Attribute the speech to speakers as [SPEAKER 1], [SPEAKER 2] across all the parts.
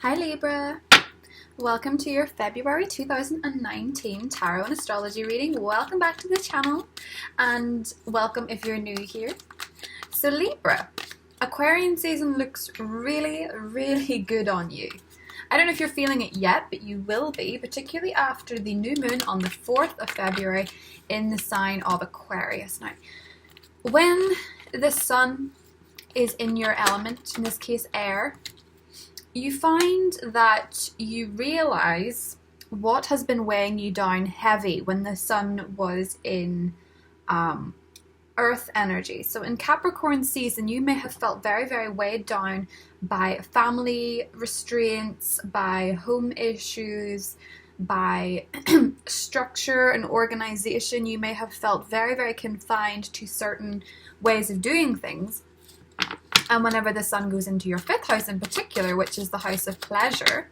[SPEAKER 1] Hi Libra, welcome to your February 2019 Tarot and Astrology reading. Welcome back to the channel and welcome if you're new here. So Libra, Aquarian season looks really good on you. I don't know if you're feeling it yet, but you will be, particularly after the new moon on the 4th of February in the sign of Aquarius. Now, when the sun is in your element, in this case air, you find that you realize what has been weighing you down heavy when the sun was in earth energy. So in Capricorn season, you may have felt very weighed down by family restraints, by home issues, by structure and organization. You may have felt very confined to certain ways of doing things. And whenever the sun goes into your 5th house in particular, which is the house of pleasure,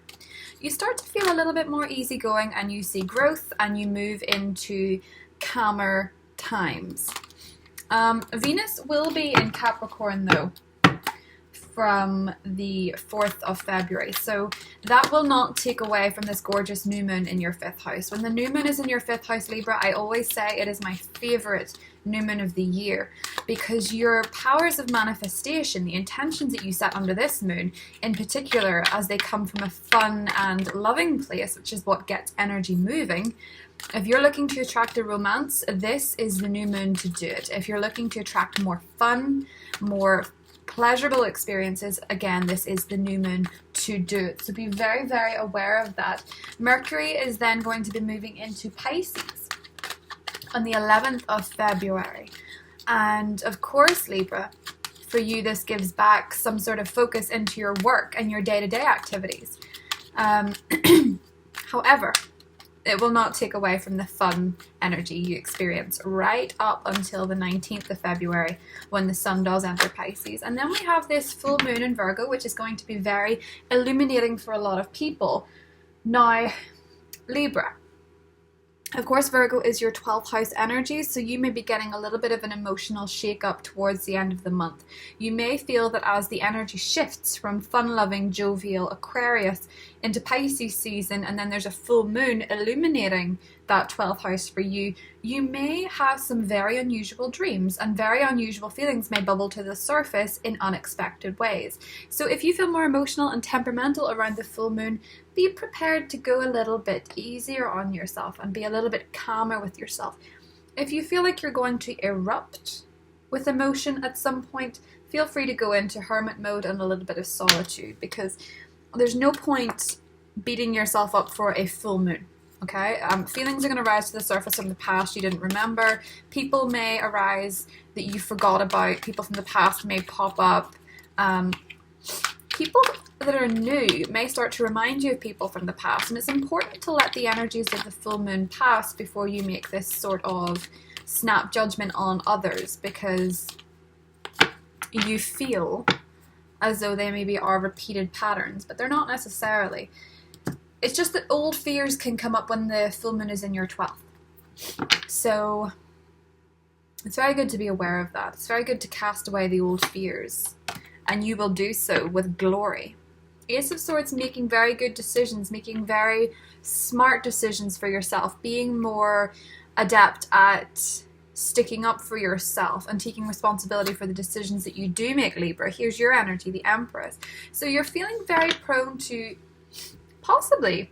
[SPEAKER 1] you start to feel a little bit more easygoing and you see growth and you move into calmer times. Venus will be in Capricorn though from the 4th of February. So that will not take away from this gorgeous new moon in your 5th house. When the new moon is in your 5th house, Libra, I always say it is my favorite new moon of the year, because your powers of manifestation, the intentions that you set under this moon in particular, as they come from a fun and loving place, which is what gets energy moving. If you're looking to attract a romance, this is the new moon to do it. If you're looking to attract more fun, more pleasurable experiences, again, this is the new moon to do it. So be very aware of that. Mercury is then going to be moving into Pisces on the 11th of February. And of course, Libra, for you this gives back some sort of focus into your work and your day-to-day activities. However, it will not take away from the fun energy you experience right up until the 19th of February when the sun does enter Pisces. And then we have this full moon in Virgo, which is going to be very illuminating for a lot of people. Now, Libra, of course, Virgo is your 12th house energy, so you may be getting a little bit of an emotional shake-up towards the end of the month. You may feel that as the energy shifts from fun-loving, jovial Aquarius into Pisces season, and then there's a full moon illuminating that 12th house for you, you may have some very unusual dreams, and very unusual feelings may bubble to the surface in unexpected ways. So if you feel more emotional and temperamental around the full moon, be prepared to go a little bit easier on yourself and be a little bit calmer with yourself. If you feel like you're going to erupt with emotion at some point, feel free to go into hermit mode and a little bit of solitude, because there's no point beating yourself up for a full moon. Okay, feelings are going to rise to the surface from the past you didn't remember. People may arise that you forgot about. People from the past may pop up. People that are new may start to remind you of people from the past, and it's important to let the energies of the full moon pass before you make this sort of snap judgment on others, because you feel as though they maybe are repeated patterns, but they're not necessarily. It's just that old fears can come up when the full moon is in your 12th. So it's very good to be aware of that. It's very good to cast away the old fears, and you will do so with glory. Ace of Swords, making very good decisions, making very smart decisions for yourself, being more adept at sticking up for yourself and taking responsibility for the decisions that you do make, Libra. Here's your energy, the Empress. So you're feeling very prone to possibly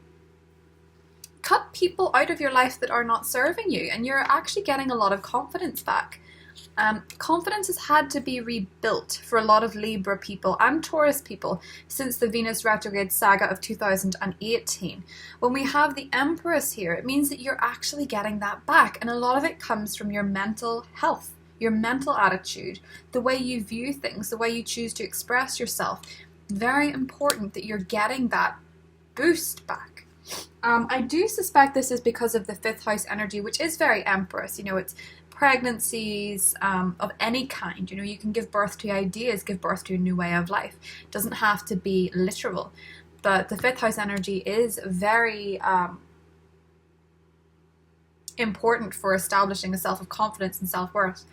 [SPEAKER 1] cut people out of your life that are not serving you, and you're actually getting a lot of confidence back. Confidence has had to be rebuilt for a lot of Libra people and Taurus people since the Venus retrograde saga of 2018. When we have the Empress here, it means that you're actually getting that back, and a lot of it comes from your mental health, your mental attitude, the way you view things, the way you choose to express yourself. Very important that you're getting that boost back. I do suspect this is because of the 5th house energy, which is very Empress. You know, it's pregnancies of any kind. You know, you can give birth to ideas, give birth to a new way of life. It doesn't have to be literal, but the 5th house energy is very important for establishing a self of confidence and self-worth.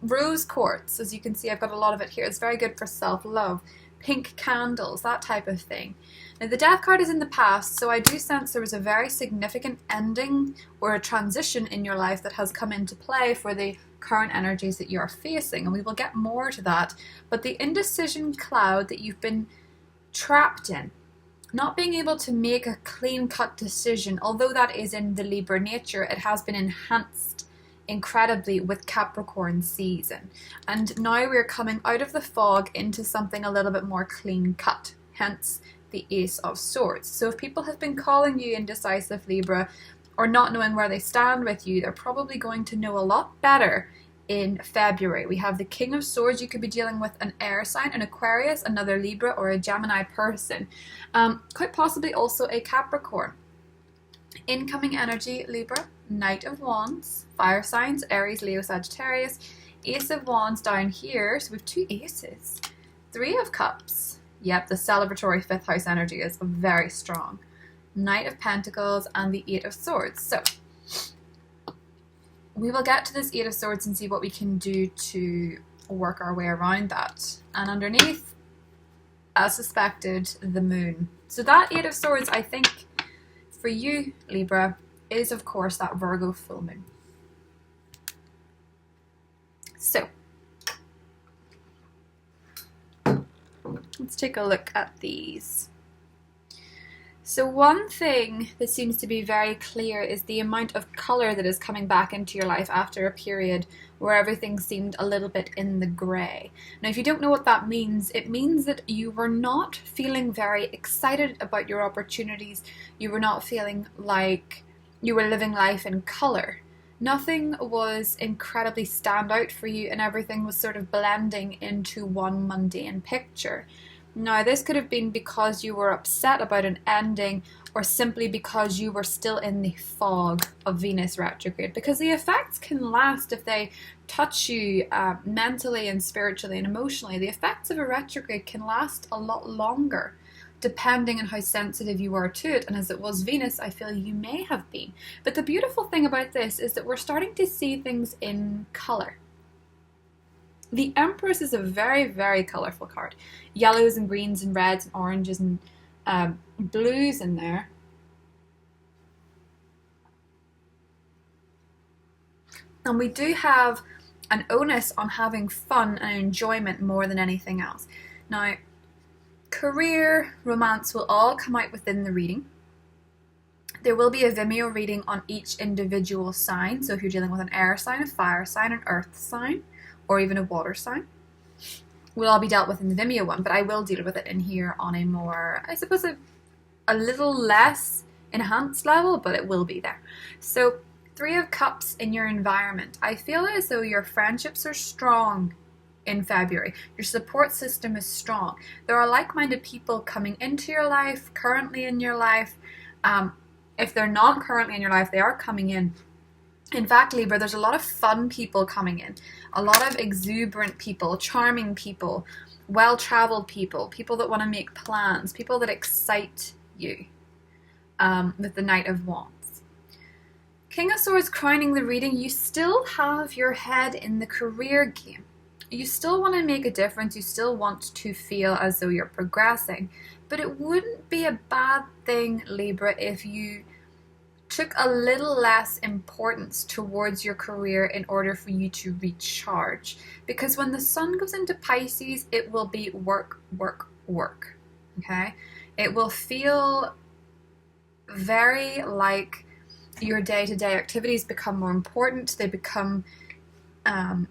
[SPEAKER 1] Rose quartz, as you can see, I've got a lot of it here. It's very good for self-love. pink candles, that type of thing. Now the Death card is in the past, so I do sense there was a very significant ending or a transition in your life that has come into play for the current energies that you are facing, and we will get more to that. But the indecision cloud that you've been trapped in, not being able to make a clean-cut decision, although that is in the Libra nature, it has been enhanced incredibly with Capricorn season. And now we're coming out of the fog into something a little bit more clean-cut, hence the Ace of Swords. So if people have been calling you indecisive, Libra, or not knowing where they stand with you, they're probably going to know a lot better in February. We have the King of Swords. You could be dealing with an air sign, an Aquarius, another Libra, or a Gemini person. Quite possibly also a Capricorn. Incoming energy, Libra, Knight of Wands, fire signs, Aries, Leo, Sagittarius, Ace of Wands down here. So we have two aces. Three of Cups. Yep, the celebratory fifth house energy is very strong. Knight of Pentacles and the Eight of Swords. So we will get to this Eight of Swords and see what we can do to work our way around that. And underneath, as suspected, the Moon. So that Eight of Swords, I think, for you, Libra, is of course that Virgo full moon. So let's take a look at these. So one thing that seems to be very clear is the amount of colour that is coming back into your life after a period where everything seemed a little bit in the grey. Now, if you don't know what that means, it means that you were not feeling very excited about your opportunities. You were not feeling like you were living life in colour. Nothing was incredibly standout for you, and everything was sort of blending into one mundane picture. Now, this could have been because you were upset about an ending, or simply because you were still in the fog of Venus retrograde, because the effects can last if they touch you mentally and spiritually and emotionally. The effects of a retrograde can last a lot longer, depending on how sensitive you are to it. And as it was Venus, I feel you may have been. But the beautiful thing about this is that we're starting to see things in colour. The Empress is a very, very colourful card. Yellows and greens and reds and oranges and blues in there. And we do have an onus on having fun and enjoyment more than anything else. Now, career, romance will all come out within the reading. There will be a Vimeo reading on each individual sign. So if you're dealing with an air sign, a fire sign, an earth sign, or even a water sign, will all be dealt with in the Vimeo one, but I will deal with it in here on a more, I suppose, a little less enhanced level, but it will be there. So Three of Cups in your environment. I feel as though your friendships are strong in February. Your support system is strong. There are like-minded people coming into your life, currently in your life. If they're not currently in your life, they are coming in. In fact, Libra, there's a lot of fun people coming in. A lot of exuberant people, charming people, well-traveled people, people that want to make plans, people that excite you with the Knight of Wands. King of Swords crowning the reading. You still have your head in the career game. You still want to make a difference. You still want to feel as though you're progressing. But it wouldn't be a bad thing, Libra, if you took a little less importance towards your career in order for you to recharge. Because when the sun goes into Pisces, it will be work, work, work. Okay? It will feel very like your day-to-day activities become more important. They become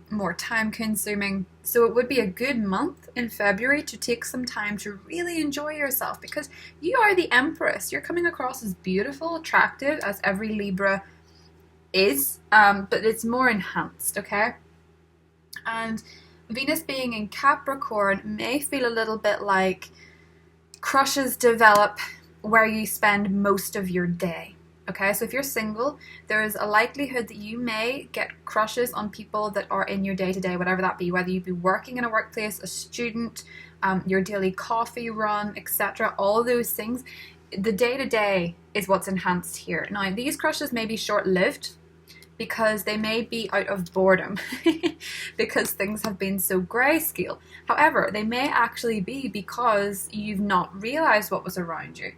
[SPEAKER 1] more time-consuming. So it would be a good month in February to take some time to really enjoy yourself, because you are the Empress. You're coming across as beautiful, attractive, as every Libra is, but it's more enhanced, okay? And Venus being in Capricorn may feel a little bit like crushes develop where you spend most of your day. Okay, so if you're single, there is a likelihood that you may get crushes on people that are in your day-to-day, whatever that be, whether you be working in a workplace, a student, your daily coffee run, etc. All those things. The day-to-day is what's enhanced here. Now, these crushes may be short-lived. because they may be out of boredom because things have been so grayscale. However, they may actually be because you've not realized what was around you.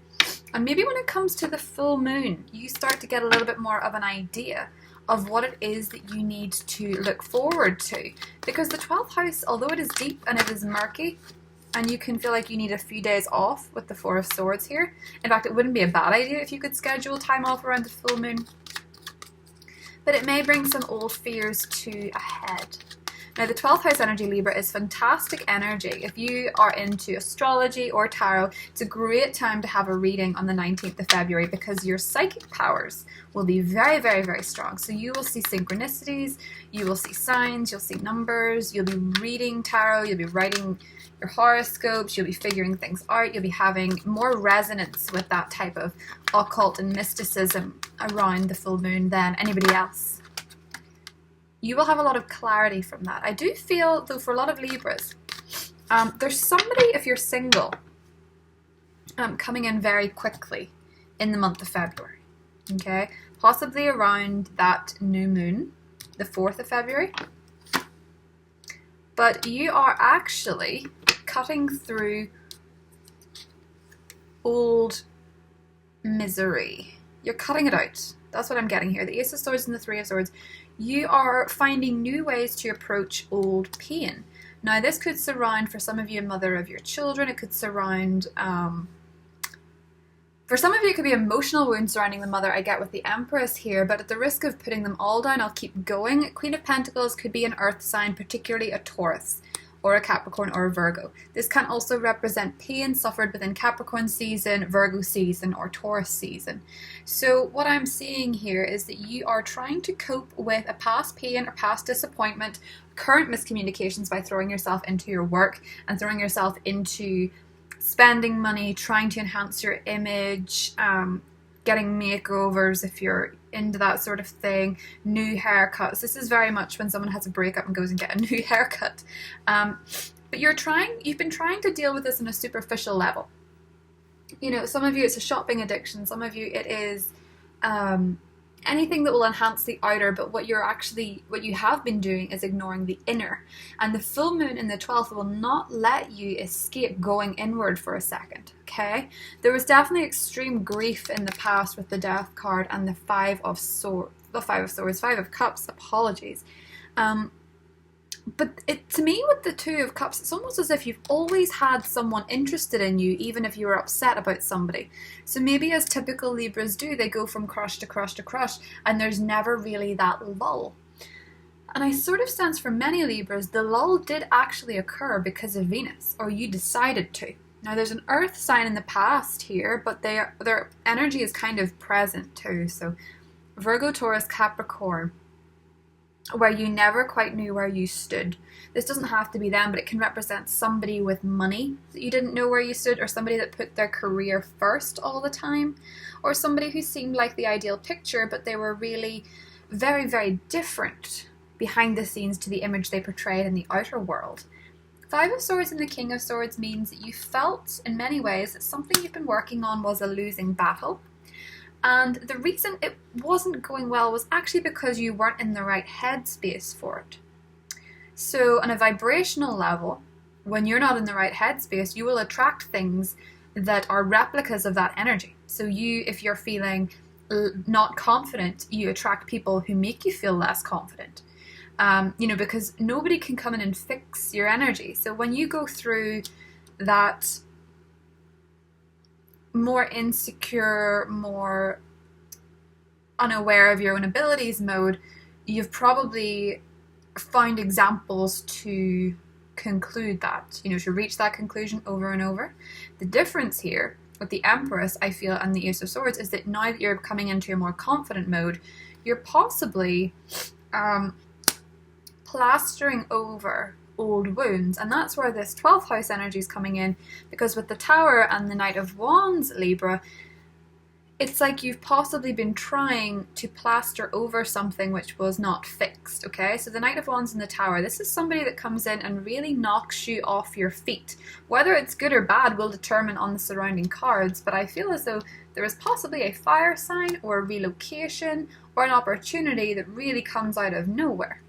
[SPEAKER 1] And maybe when it comes to the full moon, you start to get a little bit more of an idea of what it is that you need to look forward to. Because the 12th house, although it is deep and it is murky, and you can feel like you need a few days off with the Four of Swords here. In fact, it wouldn't be a bad idea if you could schedule time off around the full moon. But it may bring some old fears to a head. Now, the 12th house energy, Libra, is fantastic energy. If you are into astrology or tarot, it's a great time to have a reading on the 19th of February because your psychic powers will be very, very, very strong. So you will see synchronicities, you will see signs, you'll see numbers, you'll be reading tarot, you'll be writing your horoscopes, you'll be figuring things out, you'll be having more resonance with that type of occult and mysticism around the full moon than anybody else. You will have a lot of clarity from that. I do feel, though, for a lot of Libras, there's somebody, if you're single, coming in very quickly in the month of February, okay? Possibly around that new moon, the 4th of February. But you are actually cutting through old misery. You're cutting it out. That's what I'm getting here. The Ace of Swords and the Three of Swords. You are finding new ways to approach old pain. Now, this could surround, for some of you, a mother of your children. It could surround, for some of you, it could be emotional wounds surrounding the mother, I get with the Empress here, but at the risk of putting them all down, I'll keep going. Queen of Pentacles could be an earth sign, particularly a Taurus, or a Capricorn, or a Virgo. This can also represent pain suffered within Capricorn season, Virgo season, or Taurus season. So what I'm seeing here is that you are trying to cope with a past pain or past disappointment, current miscommunications by throwing yourself into your work and throwing yourself into spending money, trying to enhance your image, getting makeovers if you're into that sort of thing, new haircuts. This is very much when someone has a breakup and goes and get a new haircut. But you've been trying to deal with this on a superficial level. You know, some of you it's a shopping addiction, some of you it is anything that will enhance the outer, but what you have been doing is ignoring the inner. And the full moon in the 12th will not let you escape going inward for a second, okay? There was definitely extreme grief in the past with the Death card and the Five of Cups, apologies. But to me, with the Two of Cups, it's almost as if you've always had someone interested in you, even if you were upset about somebody. So maybe as typical Libras do, they go from crush to crush to crush, and there's never really that lull. And I sort of sense for many Libras, the lull did actually occur because of Venus, or you decided to. Now, there's an earth sign in the past here, but their energy is kind of present too. So Virgo, Taurus, Capricorn, where you never quite knew where you stood. This doesn't have to be them, but it can represent somebody with money that you didn't know where you stood, or somebody that put their career first all the time, or somebody who seemed like the ideal picture, but they were really very, very different behind the scenes to the image they portrayed in the outer world. Five of Swords and the King of Swords means that you felt in many ways that something you've been working on was a losing battle. And the reason it wasn't going well was actually because you weren't in the right headspace for it. So on a vibrational level, when you're not in the right headspace, you will attract things that are replicas of that energy. So if you're feeling not confident, you attract people who make you feel less confident. Because nobody can come in and fix your energy. So when you go through that more insecure, more unaware of your own abilities mode, you've probably found examples to conclude that, to reach that conclusion over and over. The difference here with the Empress, I feel, and the Ace of Swords is that now that you're coming into a more confident mode, you're possibly plastering over old wounds, and that's where this 12th house energy is coming in, because with the Tower and the Knight of Wands, Libra, it's like you've possibly been trying to plaster over something which was not fixed, okay? So the Knight of Wands in the Tower, this is somebody that comes in and really knocks you off your feet. Whether it's good or bad will determine on the surrounding cards, but I feel as though there is possibly a fire sign or a relocation or an opportunity that really comes out of nowhere.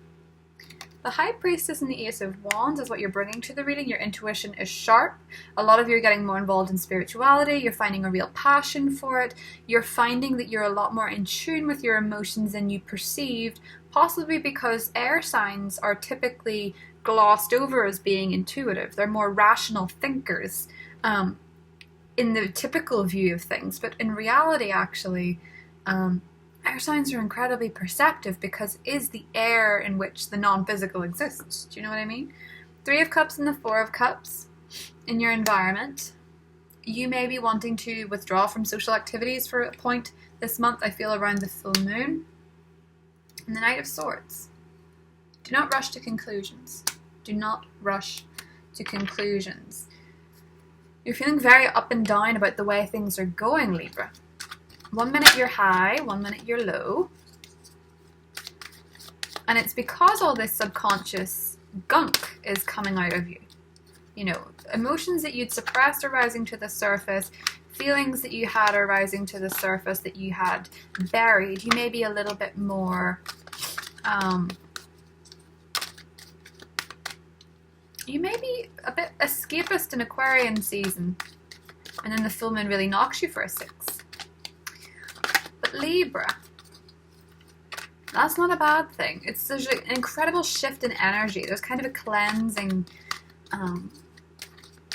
[SPEAKER 1] The High Priestess and the Ace of Wands is what you're bringing to the reading. Your intuition is sharp. A lot of you are getting more involved in spirituality. You're finding a real passion for it. You're finding that you're a lot more in tune with your emotions than you perceived, possibly because air signs are typically glossed over as being intuitive. They're more rational thinkers in the typical view of things. But in reality, actually, air signs are incredibly perceptive because it is the air in which the non-physical exists. Do you know what I mean? Three of Cups and the Four of Cups in your environment. You may be wanting to withdraw from social activities for a point this month, I feel, around the full moon. And the Knight of Swords. Do not rush to conclusions. Do not rush to conclusions. You're feeling very up and down about the way things are going, Libra. 1 minute you're high, 1 minute you're low. And it's because all this subconscious gunk is coming out of you. You know, emotions that you'd suppressed are rising to the surface. Feelings that you had are rising to the surface that you had buried. You may be a little bit more... you may be a bit escapist in Aquarian season. And then the full moon really knocks you for a 6. But Libra, that's not a bad thing. There's an incredible shift in energy. There's kind of a cleansing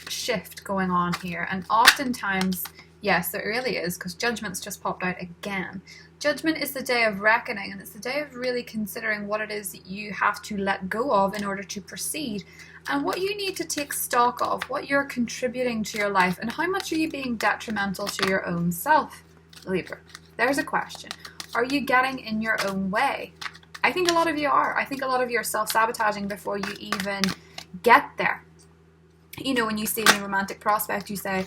[SPEAKER 1] shift going on here. And oftentimes, yes, there really is, because Judgment's just popped out again. Judgment is the day of reckoning, and it's the day of really considering what it is that you have to let go of in order to proceed, and what you need to take stock of, what you're contributing to your life, and how much are you being detrimental to your own self, Libra. There's a question. Are you getting in your own way? I think a lot of you are. I think a lot of you are self-sabotaging before you even get there. You know, when you see a new romantic prospect, you say,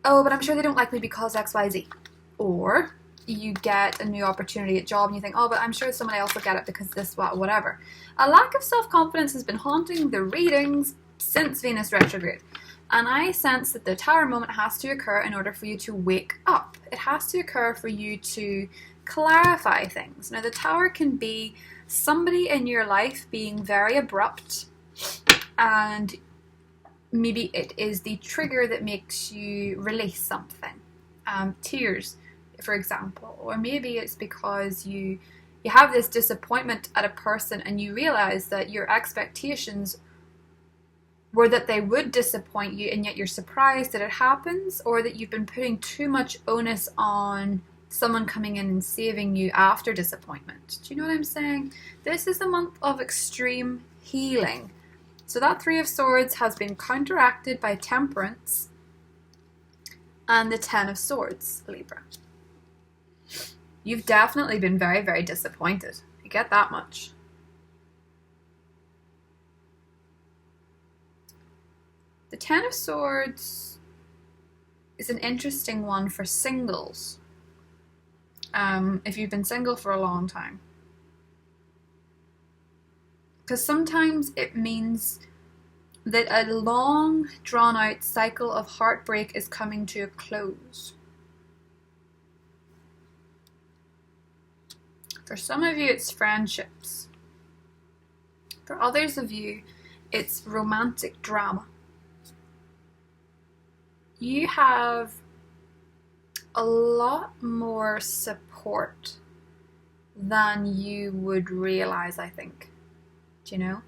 [SPEAKER 1] oh, but I'm sure they don't like me because X, Y, Z. Or you get a new opportunity at job and you think, oh, but I'm sure somebody else will get it because this, whatever. A lack of self-confidence has been haunting the readings since Venus retrograde. And I sense that the Tower moment has to occur in order for you to wake up. It has to occur for you to clarify things. Now, the Tower can be somebody in your life being very abrupt, and maybe it is the trigger that makes you release something. Tears, for example. Or maybe it's because you have this disappointment at a person and you realize that your expectations were that they would disappoint you, and yet you're surprised that it happens, or that you've been putting too much onus on someone coming in and saving you after disappointment. Do you know what I'm saying? This is a month of extreme healing. So that Three of Swords has been counteracted by Temperance and the Ten of Swords, Libra. You've definitely been very, very disappointed. I get that much. The Ten of Swords is an interesting one for singles. If you've been single for a long time. Because sometimes it means that a long, drawn-out cycle of heartbreak is coming to a close. For some of you, it's friendships. For others of you, it's romantic drama. You have a lot more support than you would realize, I think. Do you know?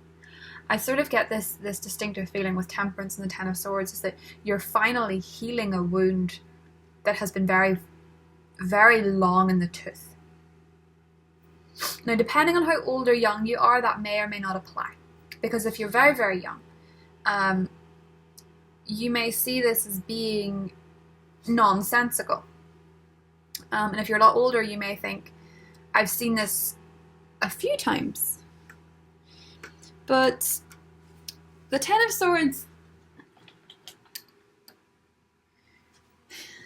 [SPEAKER 1] I sort of get this distinctive feeling with Temperance and the Ten of Swords is that you're finally healing a wound that has been very, very long in the tooth. Now, depending on how old or young you are, that may or may not apply. Because if you're very, very young, you may see this as being nonsensical. And if you're a lot older, you may think, I've seen this a few times. But the Ten of Swords,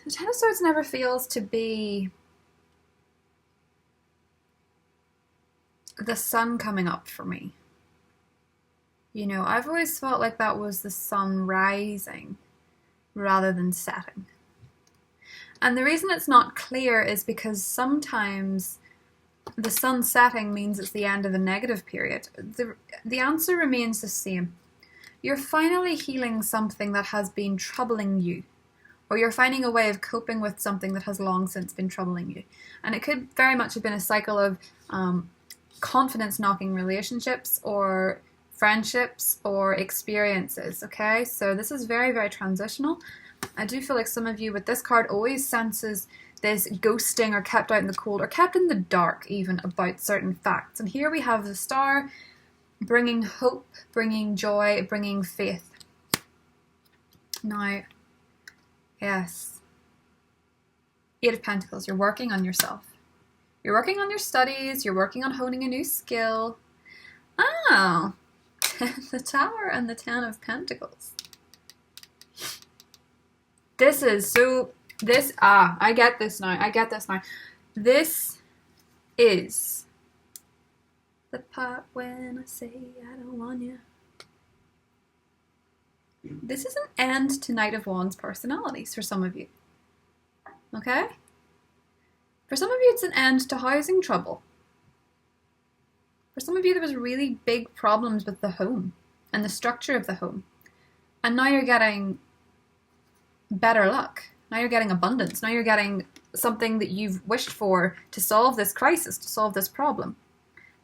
[SPEAKER 1] The Ten of Swords never feels to be the sun coming up for me. You know, I've always felt like that was the sun rising rather than setting. And the reason it's not clear is because sometimes the sun setting means it's the end of a negative period. The answer remains the same. You're finally healing something that has been troubling you, or you're finding a way of coping with something that has long since been troubling you. And it could very much have been a cycle of confidence-knocking relationships or friendships or experiences, okay? So this is very, very transitional. I do feel like some of you with this card always senses this ghosting or kept out in the cold or kept in the dark even about certain facts. And here we have the Star bringing hope, bringing joy, bringing faith. Now, yes, Eight of Pentacles, you're working on yourself. You're working on your studies, you're working on honing a new skill. Oh, the Tower and the Ten of Pentacles. This is so, I get this now. This is the part when I say I don't want you. This is an end to Knight of Wands personalities for some of you. Okay? For some of you, it's an end to housing trouble. For some of you, there was really big problems with the home and the structure of the home. And now you're getting better luck. Now you're getting abundance. Now you're getting something that you've wished for to solve this crisis, to solve this problem.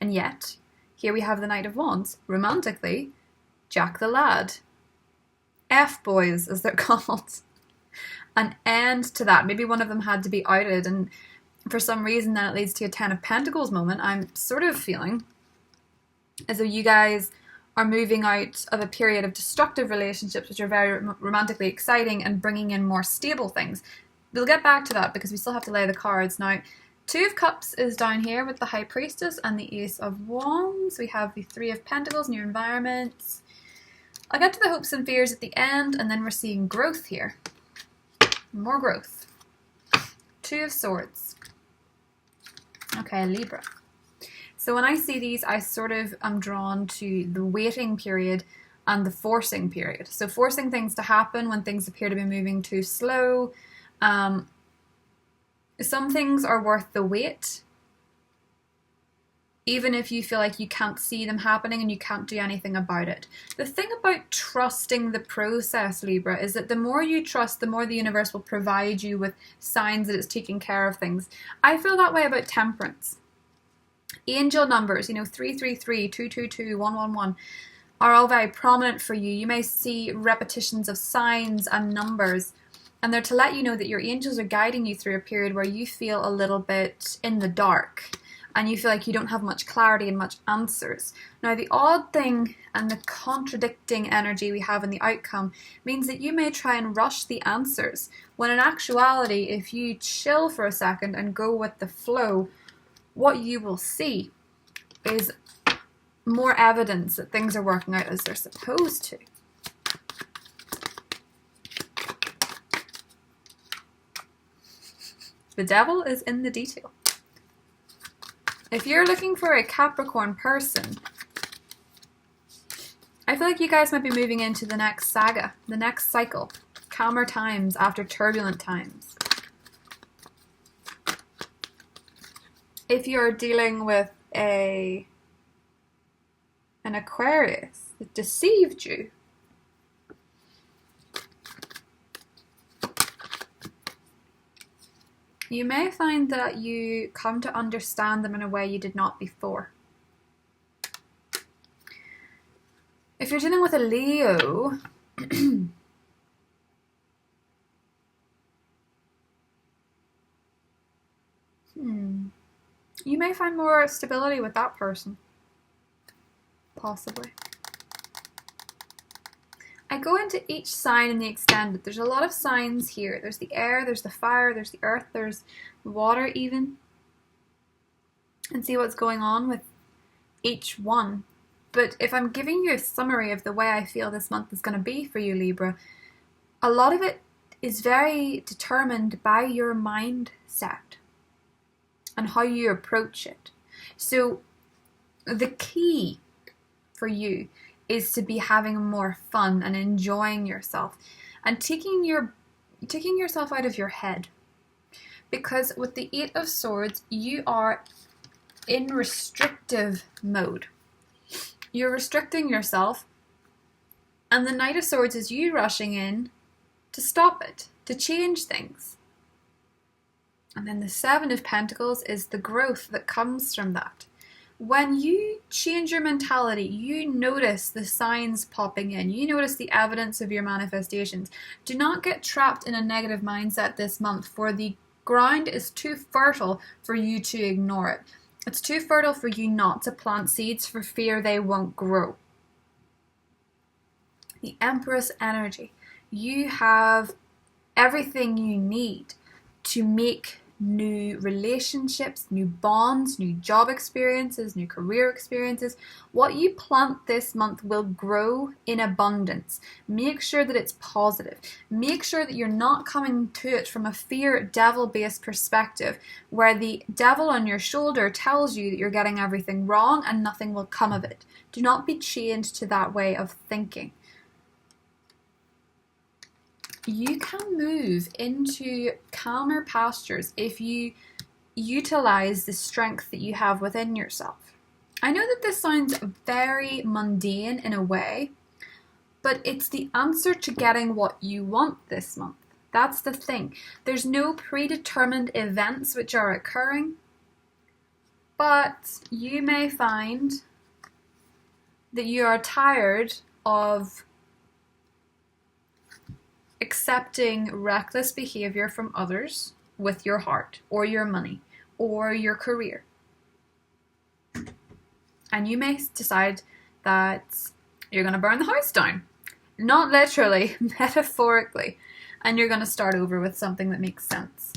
[SPEAKER 1] And yet, here we have the Knight of Wands. Romantically, Jack the Lad. F-boys, as they're called. An end to that. Maybe one of them had to be outed, and for some reason then it leads to a Ten of Pentacles moment. I'm sort of feeling as though you guys are moving out of a period of destructive relationships, which are very romantically exciting, and bringing in more stable things. We'll get back to that because we still have to lay the cards. Now, Two of Cups is down here with the High Priestess and the Ace of Wands. We have the Three of Pentacles, new environments. I'll get to the hopes and fears at the end, and then we're seeing growth here. More growth. Two of Swords. Okay, Libra. So when I see these, I sort of am drawn to the waiting period and the forcing period. So forcing things to happen when things appear to be moving too slow. Some things are worth the wait, even if you feel like you can't see them happening and you can't do anything about it. The thing about trusting the process, Libra, is that the more you trust, the more the universe will provide you with signs that it's taking care of things. I feel that way about Temperance. Angel numbers, 333, 222, 111 are all very prominent for you. You may see repetitions of signs and numbers, and they're to let you know that your angels are guiding you through a period where you feel a little bit in the dark and you feel like you don't have much clarity and much answers. Now, the odd thing and the contradicting energy we have in the outcome means that you may try and rush the answers, when in actuality, if you chill for a second and go with the flow, what you will see is more evidence that things are working out as they're supposed to. The devil is in the detail. If you're looking for a Capricorn person, I feel like you guys might be moving into the next saga, the next cycle. Calmer times after turbulent times. If you're dealing with an Aquarius that deceived you, you may find that you come to understand them in a way you did not before. If you're dealing with a Leo, you may find more stability with that person. Possibly. I go into each sign in the extended. There's a lot of signs here. There's the air, there's the fire, there's the earth, there's the water even. And see what's going on with each one. But if I'm giving you a summary of the way I feel this month is going to be for you, Libra, a lot of it is very determined by your mindset and how you approach it. So the key for you is to be having more fun and enjoying yourself and taking yourself out of your head. Because with the Eight of Swords, you are in restrictive mode. You're restricting yourself, and the Knight of Swords is you rushing in to stop it, to change things. And then the Seven of Pentacles is the growth that comes from that. When you change your mentality, you notice the signs popping in. You notice the evidence of your manifestations. Do not get trapped in a negative mindset this month, for the ground is too fertile for you to ignore it. It's too fertile for you not to plant seeds for fear they won't grow. The Empress Energy. You have everything you need to make new relationships, new bonds, new job experiences, new career experiences. What you plant this month will grow in abundance. Make sure that it's positive. Make sure that you're not coming to it from a fear, devil-based perspective where the devil on your shoulder tells you that you're getting everything wrong and nothing will come of it. Do not be chained to that way of thinking. You can move into calmer pastures if you utilize the strength that you have within yourself. I know that this sounds very mundane in a way, but it's the answer to getting what you want this month. That's the thing. There's no predetermined events which are occurring, but you may find that you are tired of accepting reckless behavior from others with your heart or your money or your career. And you may decide that you're going to burn the house down. Not literally, metaphorically. And you're going to start over with something that makes sense.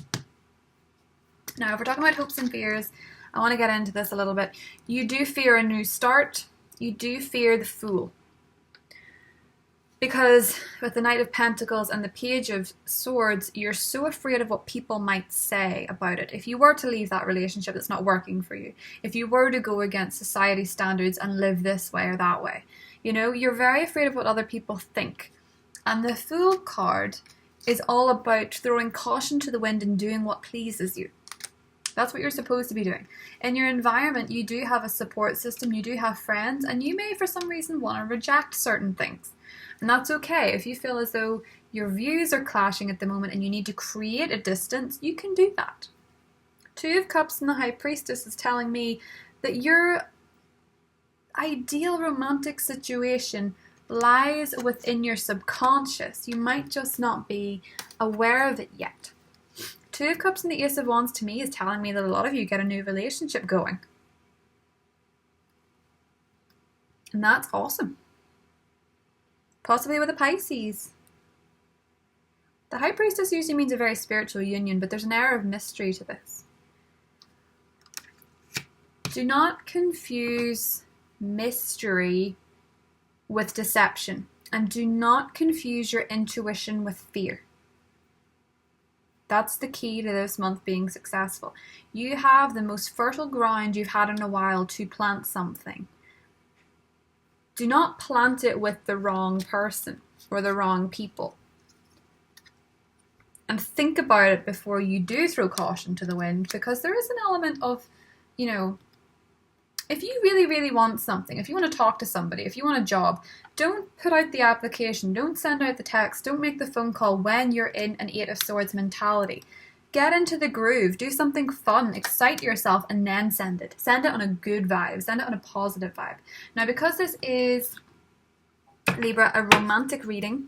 [SPEAKER 1] Now, if we're talking about hopes and fears, I want to get into this a little bit. You do fear a new start. You do fear the Fool. Because with the Knight of Pentacles and the Page of Swords, you're so afraid of what people might say about it. If you were to leave that relationship that's not working for you, if you were to go against society standards and live this way or that way, you know, you're very afraid of what other people think. And the Fool card is all about throwing caution to the wind and doing what pleases you. That's what you're supposed to be doing. In your environment, you do have a support system, you do have friends, and you may for some reason want to reject certain things. And that's okay. If you feel as though your views are clashing at the moment and you need to create a distance, you can do that. Two of Cups and the High Priestess is telling me that your ideal romantic situation lies within your subconscious. You might just not be aware of it yet. Two of Cups and the Ace of Wands to me is telling me that a lot of you get a new relationship going. And that's awesome. Possibly with a Pisces. The High Priestess usually means a very spiritual union, but there's an air of mystery to this. Do not confuse mystery with deception, and do not confuse your intuition with fear. That's the key to this month being successful. You have the most fertile ground you've had in a while to plant something. Do not plant it with the wrong person or the wrong people. And think about it before you do throw caution to the wind, because there is an element of, you know, if you really, really want something, if you want to talk to somebody, if you want a job, don't put out the application, don't send out the text, don't make the phone call when you're in an Eight of Swords mentality. Get into the groove, do something fun, excite yourself, and then send it. Send it on a good vibe, send it on a positive vibe. Now, because this is, Libra, a romantic reading,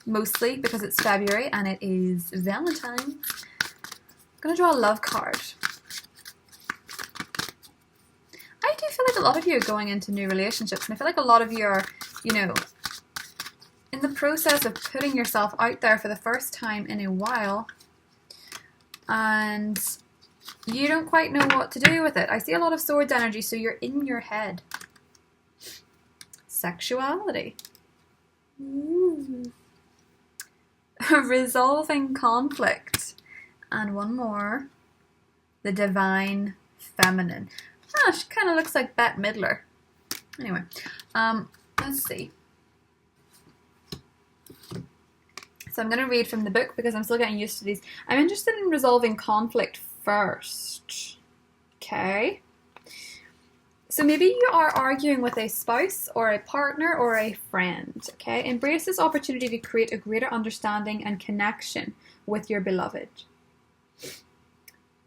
[SPEAKER 1] mostly because it's February and it is Valentine's, I'm going to draw a love card. I do feel like a lot of you are going into new relationships, and I feel like a lot of you are, you know, in the process of putting yourself out there for the first time in a while, and you don't quite know what to do with it. I see a lot of Swords energy, so you're in your head. Sexuality. Ooh. resolving conflict. And one more, the divine feminine. Ah, she kind of looks like Bette Midler. Anyway, let's see. So I'm going to read from the book because I'm still getting used to these. I'm interested in resolving conflict first. Okay. So maybe you are arguing with a spouse or a partner or a friend. Okay. Embrace this opportunity to create a greater understanding and connection with your beloved.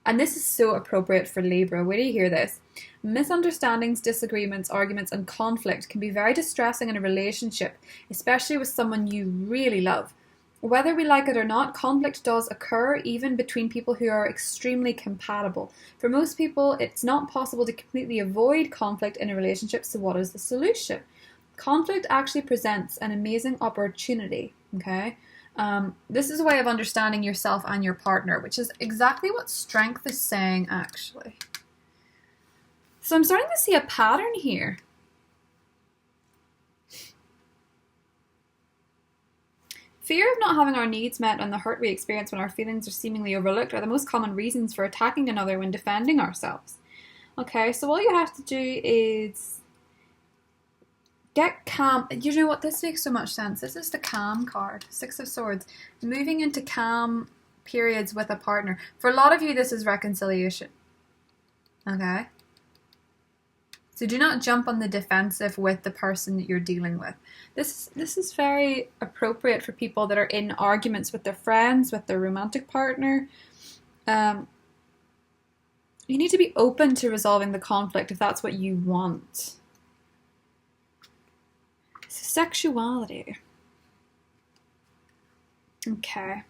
[SPEAKER 1] And this is so appropriate for Libra. Wait till you hear this. Misunderstandings, disagreements, arguments, and conflict can be very distressing in a relationship, especially with someone you really love. Whether we like it or not, conflict does occur even between people who are extremely compatible. For most people, it's not possible to completely avoid conflict in a relationship, so what is the solution? Conflict actually presents an amazing opportunity, okay? This is a way of understanding yourself and your partner, which is exactly what Strength is saying, actually. So I'm starting to see a pattern here. Fear of not having our needs met and the hurt we experience when our feelings are seemingly overlooked are the most common reasons for attacking another when defending ourselves. Okay, so all you have to do is get calm. You know what? This makes so much sense. This is the calm card, Six of Swords. Moving into calm periods with a partner. For a lot of you, this is reconciliation. Okay? So do not jump on the defensive with the person that you're dealing with. This is very appropriate for people that are in arguments with their friends, with their romantic partner. You need to be open to resolving the conflict if that's what you want. Sexuality. Okay.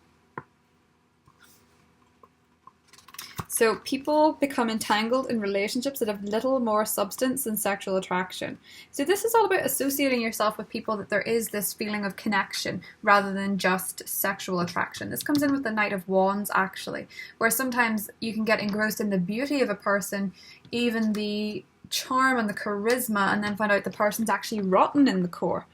[SPEAKER 1] So people become entangled in relationships that have little more substance than sexual attraction. So this is all about associating yourself with people that there is this feeling of connection rather than just sexual attraction. This comes in with the Knight of Wands, actually, where sometimes you can get engrossed in the beauty of a person, even the charm and the charisma, and then find out the person's actually rotten in the core.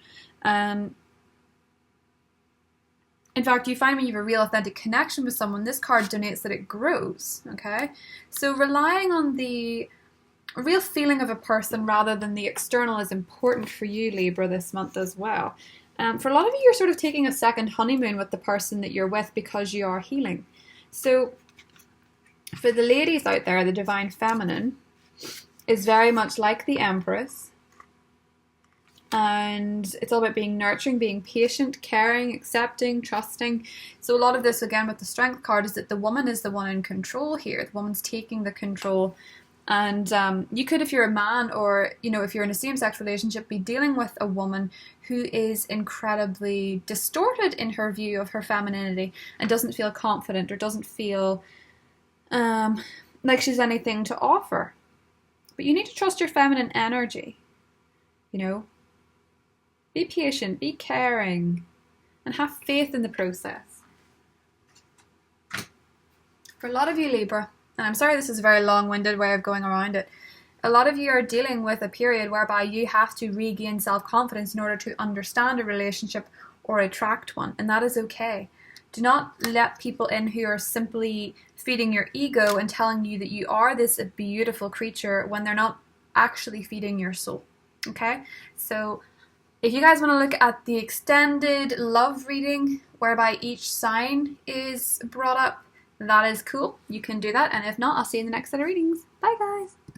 [SPEAKER 1] In fact, you find when you have a real authentic connection with someone, this card denotes that it grows, okay? So relying on the real feeling of a person rather than the external is important for you, Libra, this month as well. For a lot of you, you're sort of taking a second honeymoon with the person that you're with because you are healing. So for the ladies out there, the divine feminine is very much like the Empress. And it's all about being nurturing, being patient, caring, accepting, trusting. So a lot of this, again, with the Strength card, is that the woman is the one in control here. The woman's taking the control. And you could, if you're a man or, you know, if you're in a same-sex relationship, be dealing with a woman who is incredibly distorted in her view of her femininity and doesn't feel confident or doesn't feel like she's anything to offer. But you need to trust your feminine energy, you know. Be patient, be caring, and have faith in the process. For a lot of you, Libra, and I'm sorry this is a very long-winded way of going around it, a lot of you are dealing with a period whereby you have to regain self-confidence in order to understand a relationship or attract one, and that is okay. Do not let people in who are simply feeding your ego and telling you that you are this beautiful creature when they're not actually feeding your soul, okay? So if you guys want to look at the extended love reading whereby each sign is brought up, that is cool. You can do that. And if not, I'll see you in the next set of readings. Bye, guys.